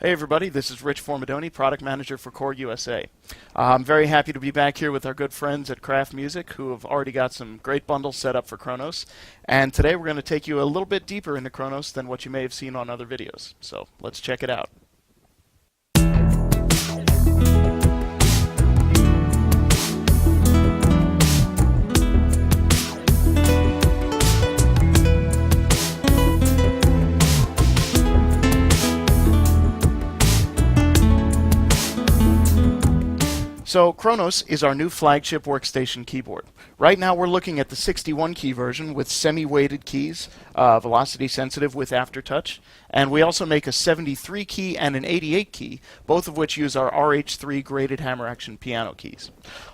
Hey everybody, this is Rich Formidoni, Product Manager for Korg USA. I'm very happy to be back here with our good friends at Kraft Music who have already got some great bundles set up for Kronos. And today we're going to take you a little bit deeper into Kronos than what you may have seen on other videos. So let's check it out. So Kronos is our new flagship workstation keyboard. Right now we're looking at the 61 key version with semi-weighted keys, velocity sensitive with aftertouch, and we also make a 73 key and an 88 key, both of which use our RH3 graded hammer action piano keys.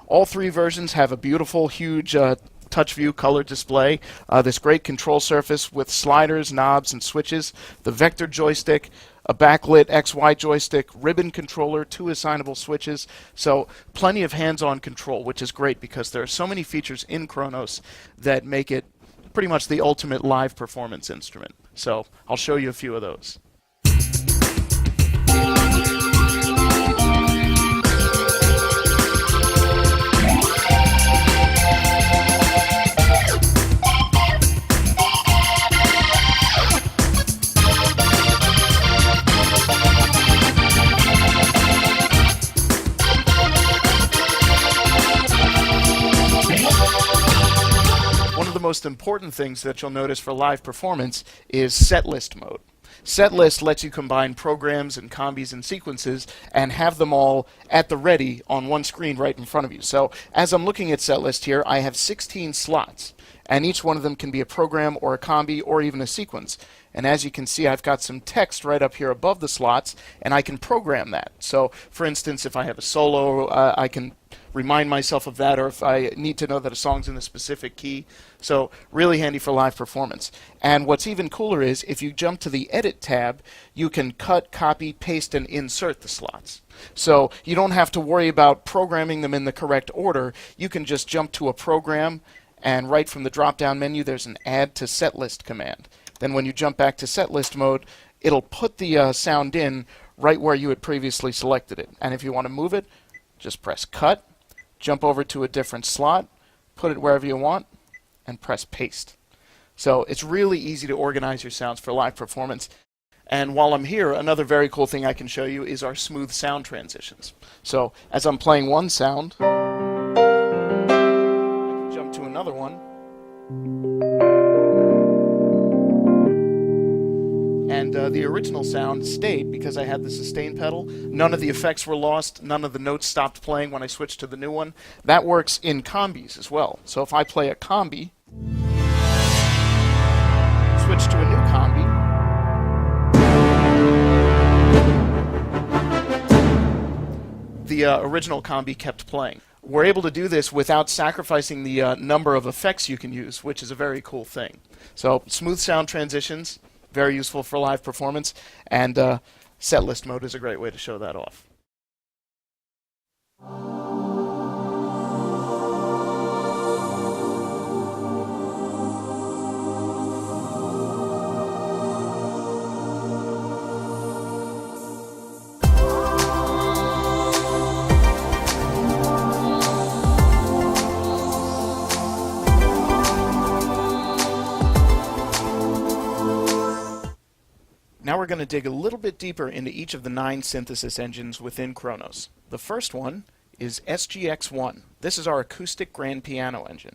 All three versions have a beautiful, huge touch view color display, this great control surface with sliders, knobs, and switches, the vector joystick, a backlit XY joystick, ribbon controller, 2 assignable switches, so plenty of hands-on control, which is great because there are so many features in Kronos that make it pretty much the ultimate live performance instrument. So I'll show you a few of those. One of the most important things that you'll notice for live performance is setlist mode. Setlist lets you combine programs and combis and sequences and have them all at the ready on one screen right in front of you. So as I'm looking at setlist here, I have 16 slots, and each one of them can be a program or a combi or even a sequence. And as you can see, I've got some text right up here above the slots, and I can program that. So for instance, if I have a solo, I can remind myself of that, or if I need to know that a song's in a specific key. So really handy for live performance. And what's even cooler is if you jump to the Edit tab, you can cut, copy, paste, and insert the slots. So you don't have to worry about programming them in the correct order. You can just jump to a program, and right from the drop-down menu, there's an Add to Setlist command. Then when you jump back to setlist mode, it'll put the sound in right where you had previously selected it. And if you want to move it, just press Cut, jump over to a different slot, put it wherever you want, and press Paste. So it's really easy to organize your sounds for live performance. And while I'm here, another very cool thing I can show you is our smooth sound transitions. So as I'm playing one sound, I can jump to another one. And the original sound stayed because I had the sustain pedal. None of the effects were lost. None of the notes stopped playing when I switched to the new one. That works in combis as well. So if I play a combi, switch to a new combi, the original combi kept playing. We're able to do this without sacrificing the number of effects you can use, which is a very cool thing. So smooth sound transitions, very useful for live performance, and setlist mode is a great way to show that off. Now we're going to dig a little bit deeper into each of the 9 synthesis engines within Kronos. The first one is SGX1. This is our acoustic grand piano engine.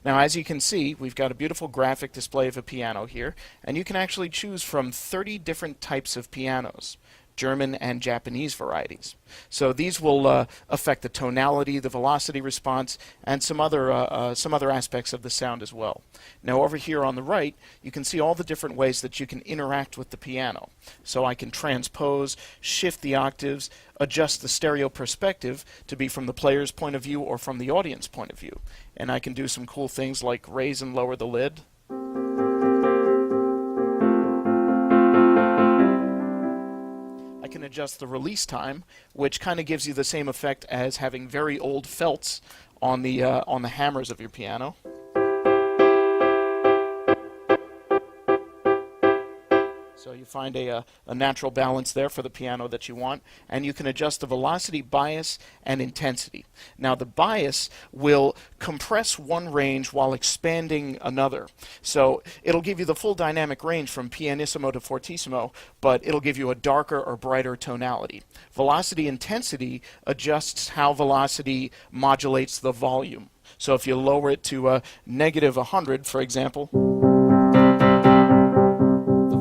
Now as you can see, we've got a beautiful graphic display of a piano here, and you can actually choose from 30 different types of pianos, German and Japanese varieties. So these will affect the tonality, the velocity response, and some other aspects of the sound as well. Now over here on the right, you can see all the different ways that you can interact with the piano. So I can transpose, shift the octaves, adjust the stereo perspective to be from the player's point of view or from the audience point of view. And I can do some cool things like raise and lower the lid. Can adjust the release time, which kind of gives you the same effect as having very old felts on the hammers of your piano. So you find a natural balance there for the piano that you want, and you can adjust the velocity, bias, and intensity. Now the bias will compress one range while expanding another. So it'll give you the full dynamic range from pianissimo to fortissimo, but it'll give you a darker or brighter tonality. Velocity intensity adjusts how velocity modulates the volume. So if you lower it to negative 100, for example,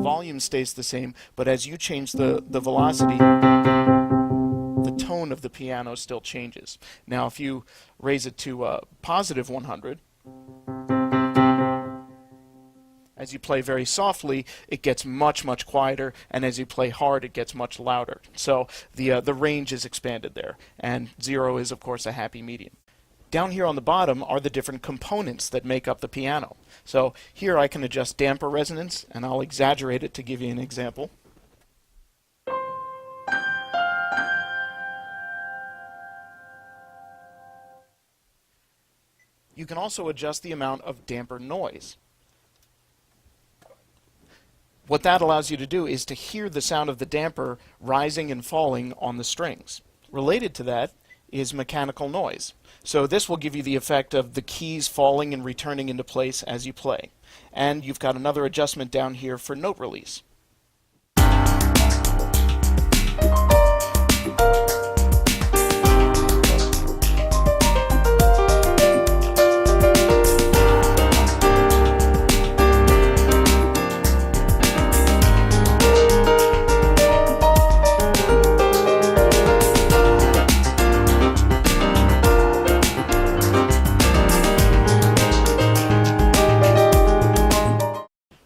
volume stays the same, but as you change the velocity, the tone of the piano still changes. Now if you raise it to positive 100, as you play very softly, it gets much, much quieter, and as you play hard, it gets much louder. So the range is expanded there, and 0 is, of course, a happy medium. Down here on the bottom are the different components that make up the piano. So here I can adjust damper resonance, and I'll exaggerate it to give you an example. You can also adjust the amount of damper noise. What that allows you to do is to hear the sound of the damper rising and falling on the strings. Related to that is mechanical noise. So this will give you the effect of the keys falling and returning into place as you play. And you've got another adjustment down here for note release.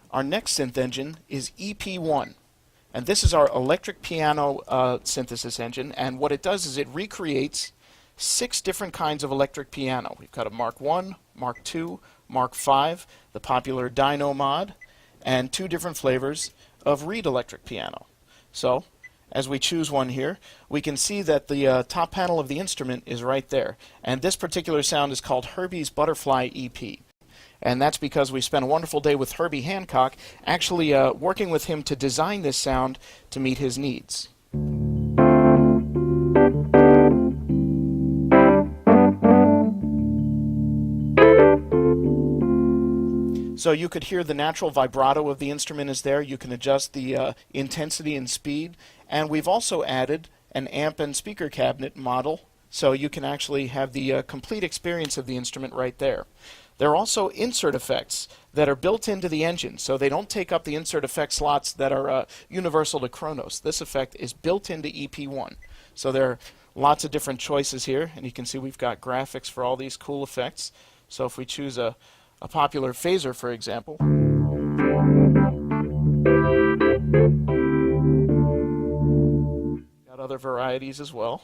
Our next synth engine is EP1, and this is our electric piano synthesis engine, and what it does is it recreates 6 different kinds of electric piano. We've got a Mark I, Mark II, Mark V, the popular Dyno mod, and 2 different flavors of reed electric piano. So, as we choose one here, we can see that the top panel of the instrument is right there, and this particular sound is called Herbie's Butterfly EP. And that's because we spent a wonderful day with Herbie Hancock, actually working with him to design this sound to meet his needs. So you could hear the natural vibrato of the instrument is there. You can adjust the intensity and speed. And we've also added an amp and speaker cabinet model, so you can actually have the complete experience of the instrument right there. There are also insert effects that are built into the engine, so they don't take up the insert effect slots that are universal to Kronos. This effect is built into EP1. So there are lots of different choices here, and you can see we've got graphics for all these cool effects. So if we choose a popular phaser, for example, got other varieties as well.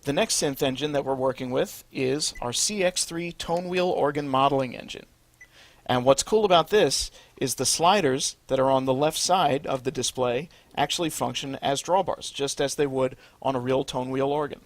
The next synth engine that we're working with is our CX3 tone wheel organ modeling engine. And what's cool about this is the sliders that are on the left side of the display actually function as drawbars, just as they would on a real tone wheel organ.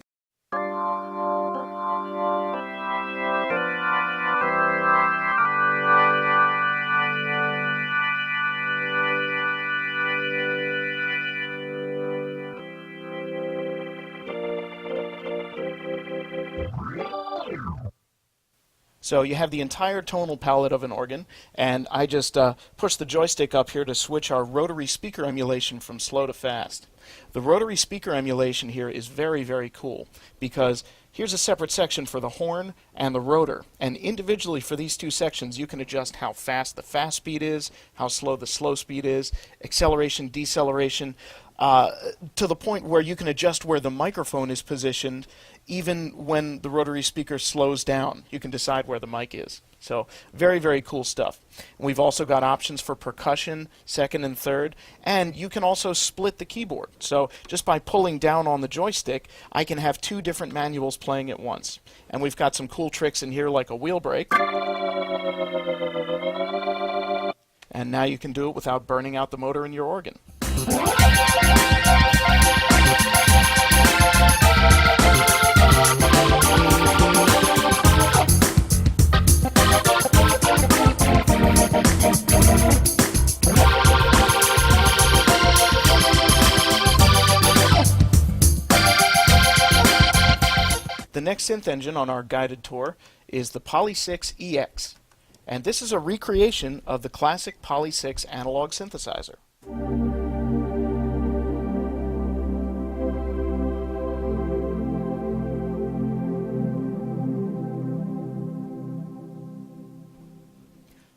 So you have the entire tonal palette of an organ, and I just push the joystick up here to switch our rotary speaker emulation from slow to fast. The rotary speaker emulation here is very, very cool, because here's a separate section for the horn and the rotor, and individually for these 2 sections you can adjust how fast the fast speed is, how slow the slow speed is, acceleration, deceleration, to the point where you can adjust where the microphone is positioned even when the rotary speaker slows down. You can decide where the mic is. So very, very cool stuff. And we've also got options for percussion, second and third, and you can also split the keyboard. So just by pulling down on the joystick, I can have 2 different manuals playing at once. And we've got some cool tricks in here like a wheel brake. And now you can do it without burning out the motor in your organ. next synth engine on our guided tour is the Poly-6EX. And this is a recreation of the classic Poly-6 analog synthesizer.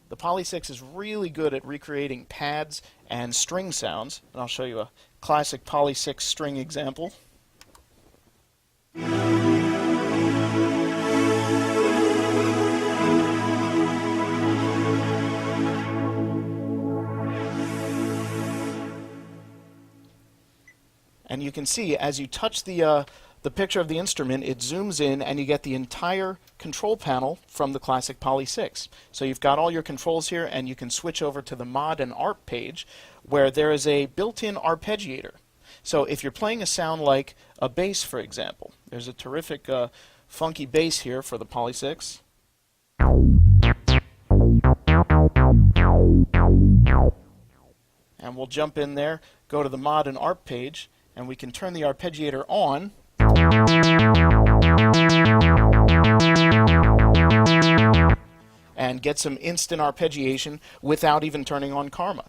The Poly-6 is really good at recreating pads and string sounds, and I'll show you a classic Poly-6 string example. And you can see as you touch the picture of the instrument, it zooms in and you get the entire control panel from the classic Poly-6. So you've got all your controls here, and you can switch over to the mod and ARP page where there is a built-in arpeggiator. So if you're playing a sound like a bass, for example, there's a terrific funky bass here for the Poly-6. And we'll jump in there, go to the mod and ARP page, and we can turn the arpeggiator on. And get some instant arpeggiation without even turning on Karma.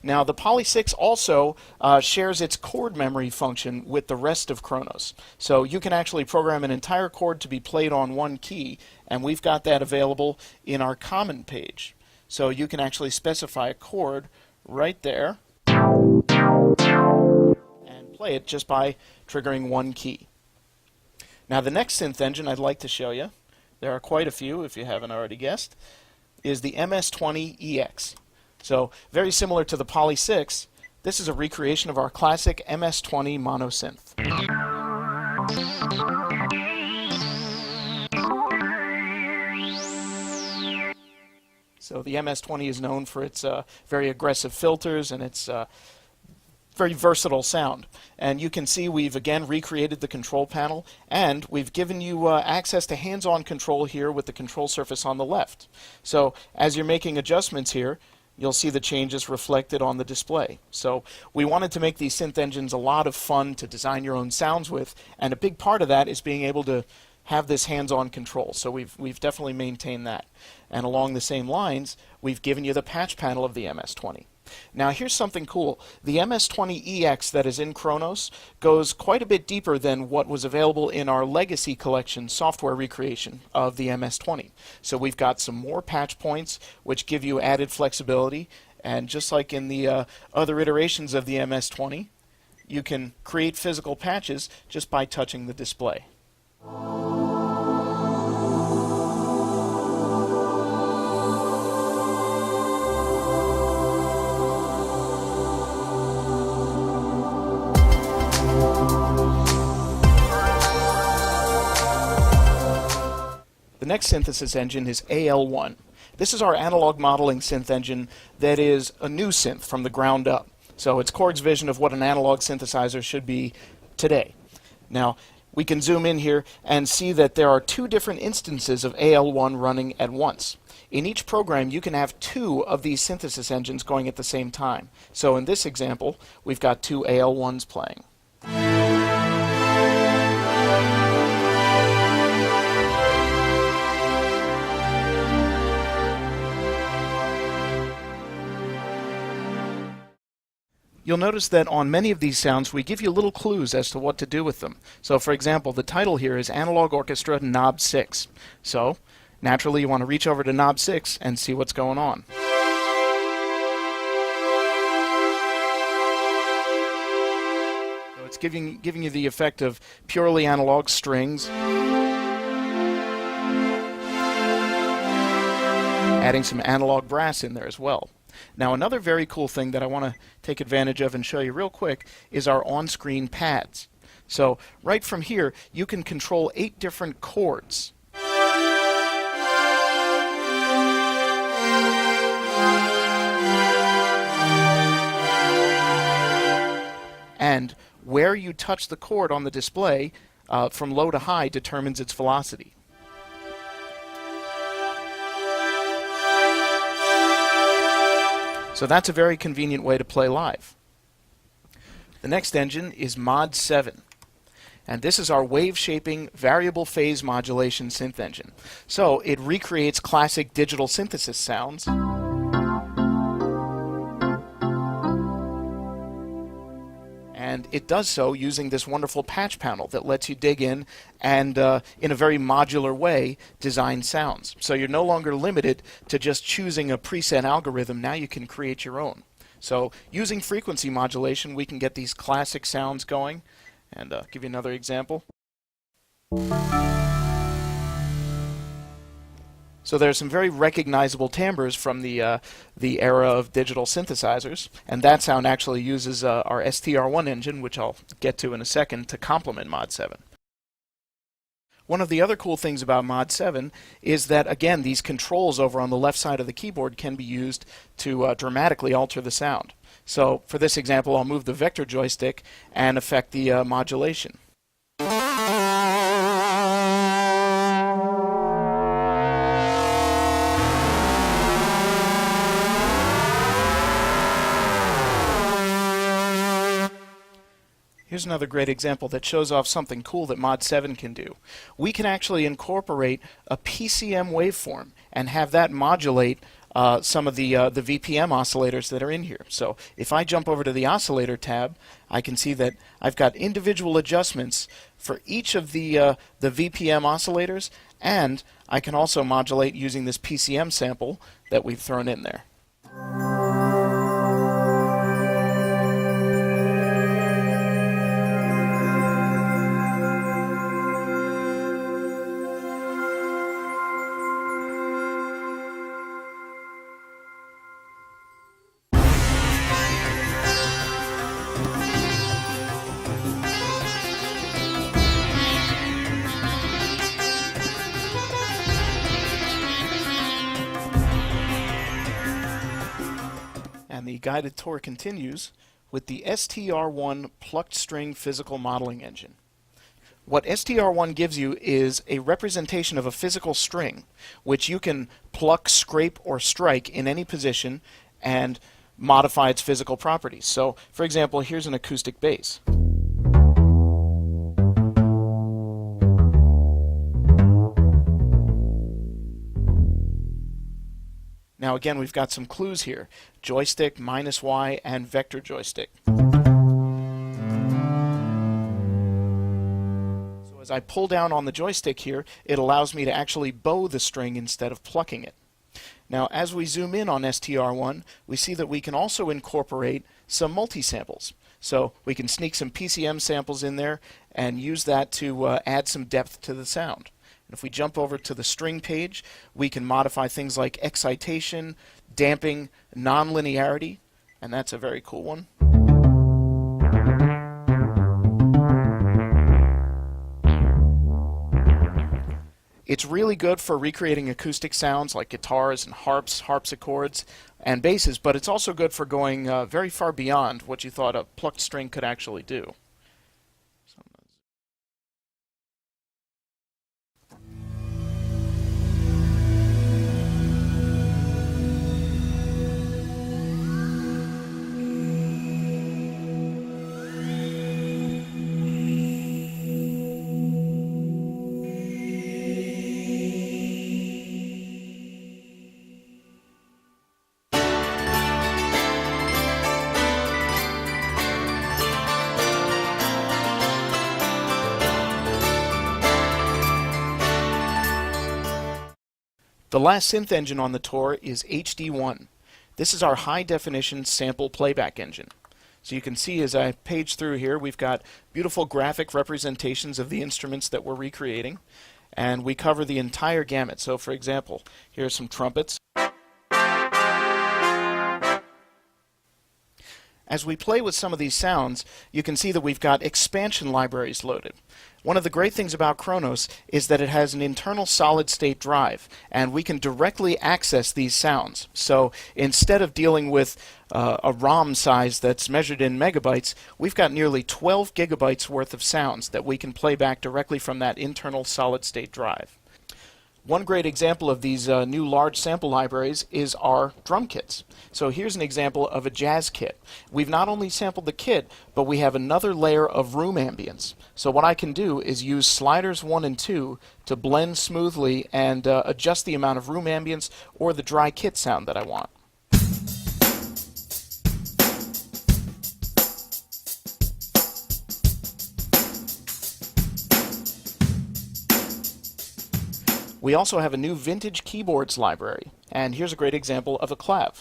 Now the Poly-6 also shares its chord memory function with the rest of Kronos. So you can actually program an entire chord to be played on one key, and we've got that available in our common page. So you can actually specify a chord right there and play it just by triggering one key. Now the next synth engine I'd like to show you, there are quite a few if you haven't already guessed, is the MS-20EX. So very similar to the Poly-6, this is a recreation of our classic MS-20 mono synth. So the MS-20 is known for its very aggressive filters and its very versatile sound. And you can see we've again recreated the control panel, and we've given you access to hands-on control here with the control surface on the left. So as you're making adjustments here, you'll see the changes reflected on the display. So we wanted to make these synth engines a lot of fun to design your own sounds with, and a big part of that is being able to have this hands-on control. So we've definitely maintained that. And along the same lines, we've given you the patch panel of the MS-20. Now here's something cool. The MS-20EX that is in Kronos goes quite a bit deeper than what was available in our legacy collection software recreation of the MS-20. So we've got some more patch points which give you added flexibility, and just like in the other iterations of the MS-20, you can create physical patches just by touching the display. The next synthesis engine is AL1. This is our analog modeling synth engine that is a new synth from the ground up. So it's Korg's vision of what an analog synthesizer should be today. Now, we can zoom in here and see that there are two different instances of AL1 running at once. In each program, you can have two of these synthesis engines going at the same time. So in this example, we've got two AL1s playing. You'll notice that on many of these sounds we give you little clues as to what to do with them. So for example, the title here is Analog Orchestra Knob 6. So naturally you want to reach over to Knob 6 and see what's going on. So it's giving you the effect of purely analog strings, adding some analog brass in there as well. Now another very cool thing that I want to take advantage of and show you real quick is our on-screen pads. So right from here you can control 8 different chords. And where you touch the chord on the display from low to high determines its velocity. So that's a very convenient way to play live. The next engine is Mod 7. And this is our wave shaping variable phase modulation synth engine. So it recreates classic digital synthesis sounds. And it does so using this wonderful patch panel that lets you dig in and, in a very modular way, design sounds. So you're no longer limited to just choosing a preset algorithm. Now you can create your own. So using frequency modulation, we can get these classic sounds going. And give you another example. So there's some very recognizable timbres from the era of digital synthesizers, and that sound actually uses our STR1 engine, which I'll get to in a second, to complement Mod 7. One of the other cool things about Mod 7 is that, again, these controls over on the left side of the keyboard can be used to dramatically alter the sound. So for this example, I'll move the vector joystick and affect the modulation. Here's another great example that shows off something cool that Mod 7 can do. We can actually incorporate a PCM waveform and have that modulate some of the VPM oscillators that are in here. So if I jump over to the oscillator tab, I can see that I've got individual adjustments for each of the VPM oscillators, and I can also modulate using this PCM sample that we've thrown in there. And the guided tour continues with the STR1 plucked string physical modeling engine. What STR1 gives you is a representation of a physical string, which you can pluck, scrape, or strike in any position and modify its physical properties. So, for example, here's an acoustic bass. Now again, we've got some clues here. Joystick, -Y, and vector joystick. So as I pull down on the joystick here, it allows me to actually bow the string instead of plucking it. Now as we zoom in on STR1, we see that we can also incorporate some multi-samples. So we can sneak some PCM samples in there and use that to add some depth to the sound. If we jump over to the string page, we can modify things like excitation, damping, nonlinearity, and that's a very cool one. It's really good for recreating acoustic sounds like guitars and harps, harpsichords, and basses, but it's also good for going very far beyond what you thought a plucked string could actually do. The last synth engine on the tour is HD1. This is our high-definition sample playback engine. So you can see as I page through here, we've got beautiful graphic representations of the instruments that we're recreating, and we cover the entire gamut. So for example, here are some trumpets. As we play with some of these sounds, you can see that we've got expansion libraries loaded. One of the great things about Kronos is that it has an internal solid-state drive, and we can directly access these sounds. So instead of dealing with a ROM size that's measured in megabytes, we've got nearly 12 gigabytes worth of sounds that we can play back directly from that internal solid-state drive. One great example of these new large sample libraries is our drum kits. So here's an example of a jazz kit. We've not only sampled the kit, but we have another layer of room ambience. So what I can do is use sliders 1 and 2 to blend smoothly and adjust the amount of room ambience or the dry kit sound that I want. We also have a new vintage keyboards library, and here's a great example of a clav.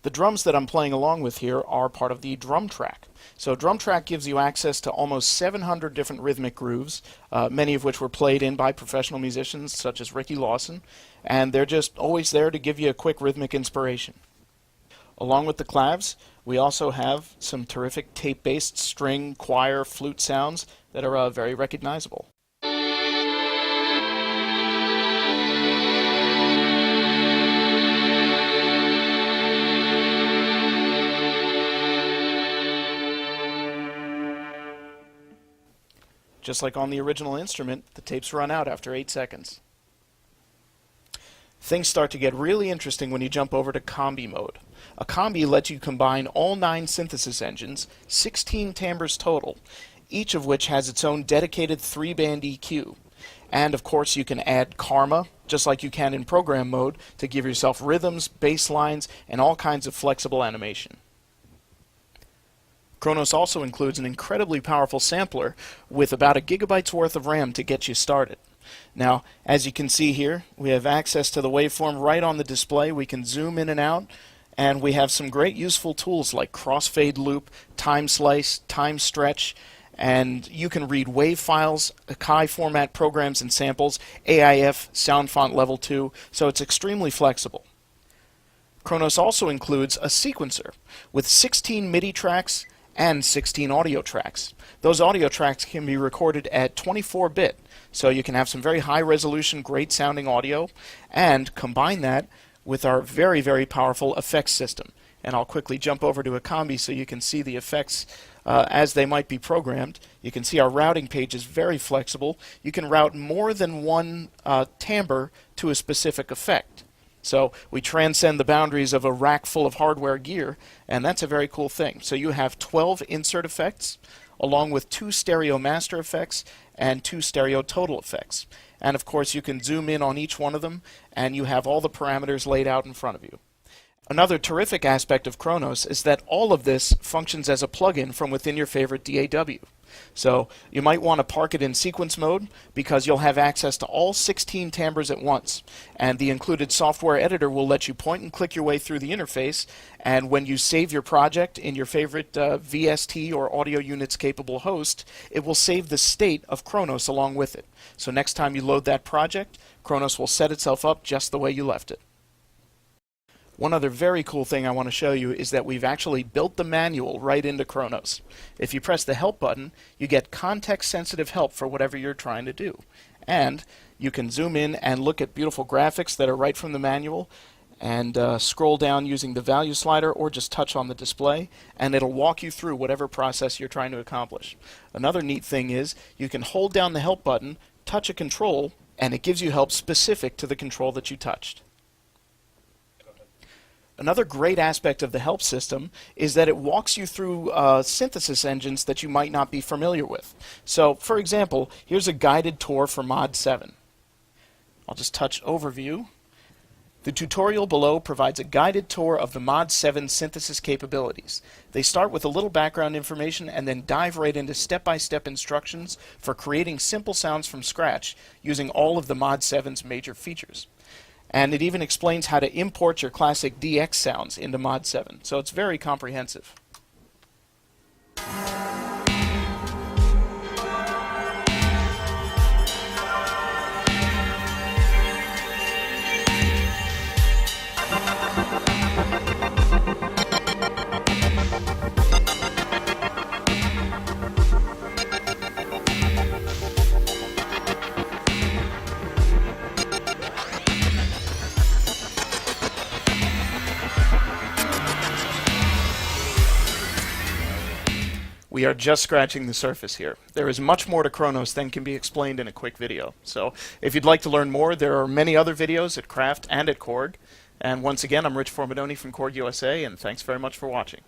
The drums that I'm playing along with here are part of the drum track. So drum track gives you access to almost 700 different rhythmic grooves, many of which were played in by professional musicians such as Ricky Lawson, and they're just always there to give you a quick rhythmic inspiration. Along with the clavs, we also have some terrific tape-based string, choir, flute sounds that are very recognizable. Just like on the original instrument, the tapes run out after 8 seconds. Things start to get really interesting when you jump over to Combi mode. A Combi lets you combine all 9 synthesis engines, 16 timbres total, each of which has its own dedicated 3-band EQ. And of course you can add karma, just like you can in program mode, to give yourself rhythms, bass lines, and all kinds of flexible animation. Kronos also includes an incredibly powerful sampler with about 1 gigabyte's worth of RAM to get you started. Now, as you can see here, we have access to the waveform right on the display. We can zoom in and out, and we have some great useful tools like crossfade loop, time slice, time stretch, and you can read WAV files, Akai format programs and samples, AIF, sound font level 2, so it's extremely flexible. Kronos also includes a sequencer with 16 MIDI tracks and 16 audio tracks. Those audio tracks can be recorded at 24-bit, so you can have some very high resolution, great sounding audio, and combine that with our very, very powerful effects system. And I'll quickly jump over to a Combi so you can see the effects as they might be programmed. You can see our routing page is very flexible. You can route more than one timbre to a specific effect. So we transcend the boundaries of a rack full of hardware gear, and that's a very cool thing. So you have 12 insert effects, along with 2 stereo master effects and 2 stereo total effects. And of course you can zoom in on each one of them, and you have all the parameters laid out in front of you. Another terrific aspect of Kronos is that all of this functions as a plugin from within your favorite DAW. So you might want to park it in sequence mode because you'll have access to all 16 timbres at once. And the included software editor will let you point and click your way through the interface, and when you save your project in your favorite VST or audio units capable host, it will save the state of Kronos along with it. So next time you load that project, Kronos will set itself up just the way you left it. One other very cool thing I want to show you is that we've actually built the manual right into Kronos. If you press the help button, you get context-sensitive help for whatever you're trying to do. And you can zoom in and look at beautiful graphics that are right from the manual, and scroll down using the value slider or just touch on the display, and it'll walk you through whatever process you're trying to accomplish. Another neat thing is you can hold down the help button, touch a control, and it gives you help specific to the control that you touched. Another great aspect of the help system is that it walks you through synthesis engines that you might not be familiar with. So, for example, here's a guided tour for Mod 7. I'll just touch Overview. The tutorial below provides a guided tour of the Mod 7 synthesis capabilities. They start with a little background information and then dive right into step-by-step instructions for creating simple sounds from scratch using all of the Mod 7's major features. And it even explains how to import your classic DX sounds into Mod 7, so it's very comprehensive. we are just scratching the surface here. There is much more to Kronos than can be explained in a quick video. So if you'd like to learn more, there are many other videos at Kraft and at Korg. And once again, I'm Rich Formidoni from Korg USA, and thanks very much for watching.